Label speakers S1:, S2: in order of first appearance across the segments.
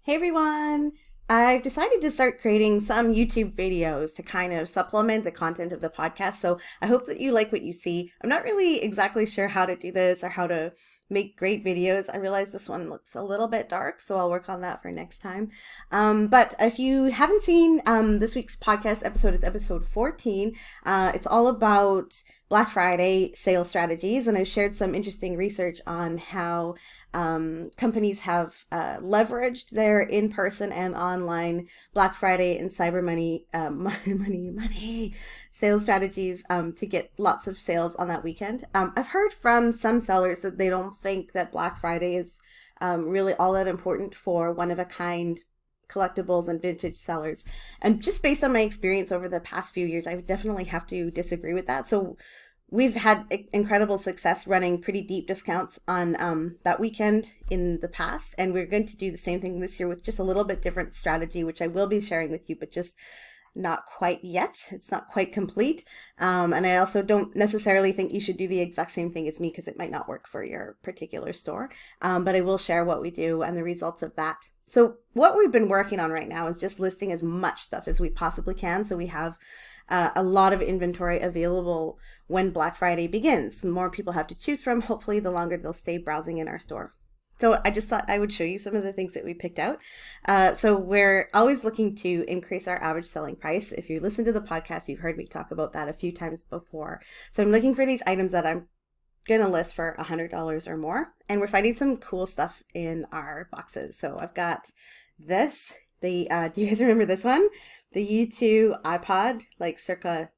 S1: Hey everyone! I've decided to start creating some YouTube videos to kind of supplement the content of the podcast. So I hope that you like what you see. I'm not really exactly sure how to do this or how to make great videos. I realize this one looks a little bit dark, so I'll work on that for next time. But if you haven't seen this week's podcast episode, is episode 14. It's all about Black Friday sales strategies, and I've shared some interesting research on how companies have leveraged their in-person and online Black Friday and Cyber Money money sales strategies to get lots of sales on that weekend. I've heard from some sellers that they don't think that Black Friday is really all that important for one-of-a-kind collectibles and vintage sellers. And just based on my experience over the past few years, I would definitely have to disagree with that. So we've had incredible success running pretty deep discounts on that weekend in the past, and we're going to do the same thing this year with just a little bit different strategy, which I will be sharing with you, but just not quite yet. It's not quite complete. And I also don't necessarily think you should do the exact same thing as me because it might not work for your particular store. But I will share what we do and the results of that. So what we've been working on right now is just listing as much stuff as we possibly can. So we have a lot of inventory available when Black Friday begins. The more people have to choose from, hopefully the longer they'll stay browsing in our store. So I just thought I would show you some of the things that we picked out. So we're always looking to increase our average selling price. If you listen to the podcast, you've heard me talk about that a few times before. So I'm looking for these items that I'm going to list for $100 or more. And we're finding some cool stuff in our boxes. So I've got this. Do you guys remember this one? The U2 iPod, like circa,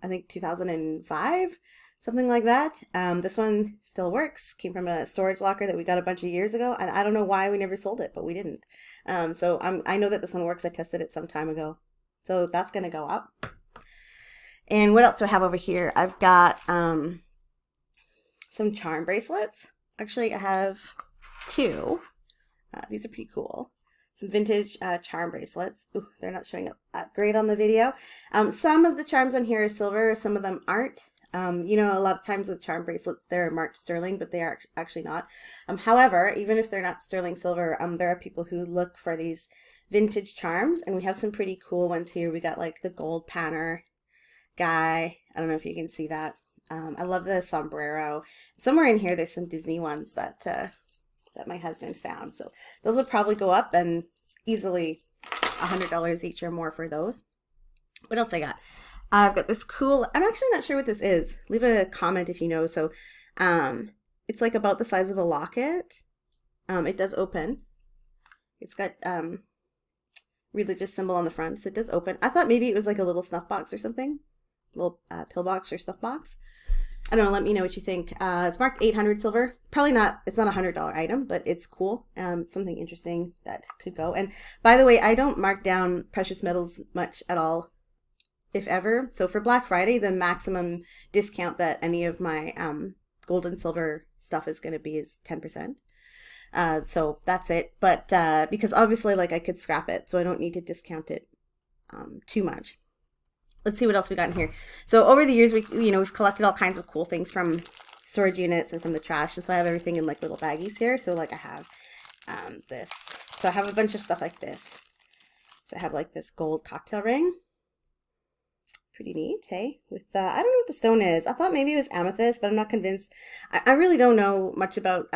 S1: I think 2005, something like that. This one still works. Came from a storage locker that we got a bunch of years ago, and I don't know why we never sold it, but we didn't. I know that this one works. I tested it some time ago, so that's gonna go up. And what else do I have over here? I've got some charm bracelets. Actually, I have two. These are pretty cool. Some vintage charm bracelets. Ooh, they're not showing up that great on the video. Some of the charms on here are silver, some of them aren't. A lot of times with charm bracelets, they're marked sterling, but they are actually not. However, even if they're not sterling silver, there are people who look for these vintage charms, and we have some pretty cool ones here. We got like the gold panner guy. I don't know if you can see that. I love the sombrero. Somewhere in here, there's some Disney ones that my husband found. So those will probably go up and easily $100 each or more for those. What else I got? I've got this cool, I'm actually not sure what this is. Leave a comment if you know. So it's like about the size of a locket. It does open. It's got religious symbol on the front, so it does open. I thought maybe it was like a little snuff box or something. Little pill box or stuff box. I don't know, let me know what you think. It's marked 800 silver. Probably not, it's not a $100 item, but it's cool. Something interesting that could go. And by the way, I don't mark down precious metals much at all, if ever. So for Black Friday, the maximum discount that any of my gold and silver stuff is going to be is 10%. So that's it. But because obviously, like, I could scrap it, so I don't need to discount it too much. Let's see what else we got in here. So over the years, we've collected all kinds of cool things from storage units and from the trash. And so I have everything in like little baggies here. So like I have this. So I have a bunch of stuff like this. So I have like this gold cocktail ring. Pretty neat, hey? With I don't know what the stone is. I thought maybe it was amethyst, but I'm not convinced. I really don't know much about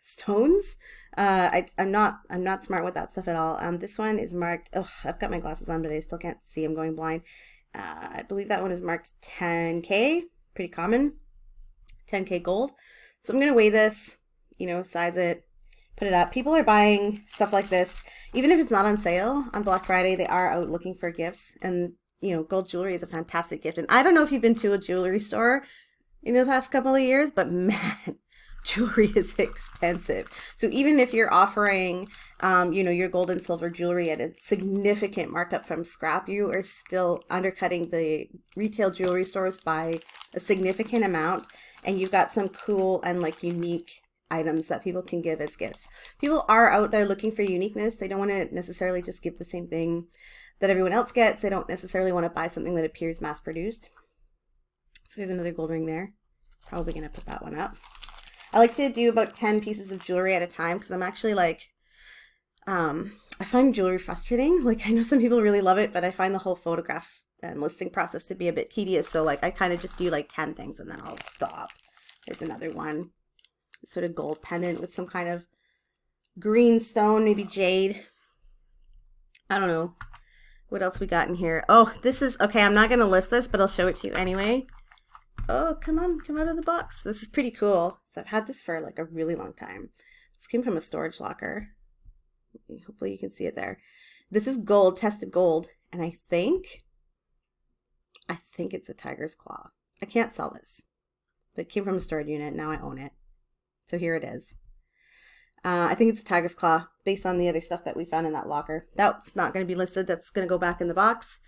S1: stones. I'm not smart with that stuff at all. This one is marked. Oh, I've got my glasses on, but I still can't see. I'm going blind. I believe that one is marked 10K, pretty common, 10K gold. So I'm going to weigh this, size it, put it up. People are buying stuff like this, even if it's not on sale on Black Friday, they are out looking for gifts. And, gold jewelry is a fantastic gift. And I don't know if you've been to a jewelry store in the past couple of years, but man, jewelry is expensive. So even if you're offering, your gold and silver jewelry at a significant markup from scrap, you are still undercutting the retail jewelry stores by a significant amount. And you've got some cool and like unique items that people can give as gifts. People are out there looking for uniqueness. They don't want to necessarily just give the same thing that everyone else gets. They don't necessarily want to buy something that appears mass produced. So there's another gold ring there. Probably going to put that one up. I like to do about 10 pieces of jewelry at a time because I'm actually like, I find jewelry frustrating. Like I know some people really love it, but I find the whole photograph and listing process to be a bit tedious. So like I kind of just do like 10 things and then I'll stop. There's another one, sort of gold pendant with some kind of green stone, maybe jade. I don't know. What else we got in here? Oh, this is, okay, I'm not going to list this, but I'll show it to you anyway. Oh, come on, come out of the box. This is pretty cool. So I've had this for like a really long time. This came from a storage locker. Hopefully you can see it there. This is gold, tested gold, and I think it's a tiger's claw. I can't sell this. It came from a storage unit. Now I own it. So here it is. I think it's a tiger's claw based on the other stuff that we found in that locker. That's not going to be listed. That's going to go back in the box.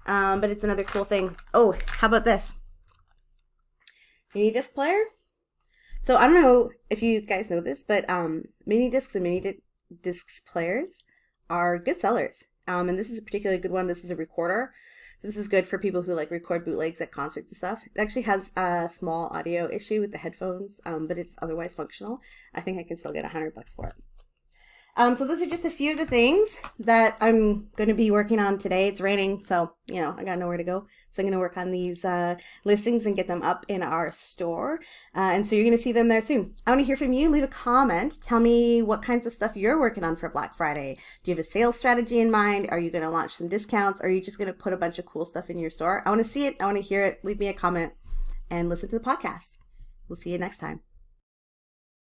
S1: But it's another cool thing. Oh, how about this? Mini disc player. So I don't know if you guys know this, but mini discs and mini discs players are good sellers. And this is a particularly good one. This is a recorder. So this is good for people who like record bootlegs at concerts and stuff. It actually has a small audio issue with the headphones, but it's otherwise functional. I think I can still get $100 for it. So those are just a few of the things that I'm going to be working on today. It's raining, so, you know, I got nowhere to go. So I'm going to work on these listings and get them up in our store. And so you're going to see them there soon. I want to hear from you. Leave a comment. Tell me what kinds of stuff you're working on for Black Friday. Do you have a sales strategy in mind? Are you going to launch some discounts? Or are you just going to put a bunch of cool stuff in your store? I want to see it. I want to hear it. Leave me a comment and listen to the podcast. We'll see you next time.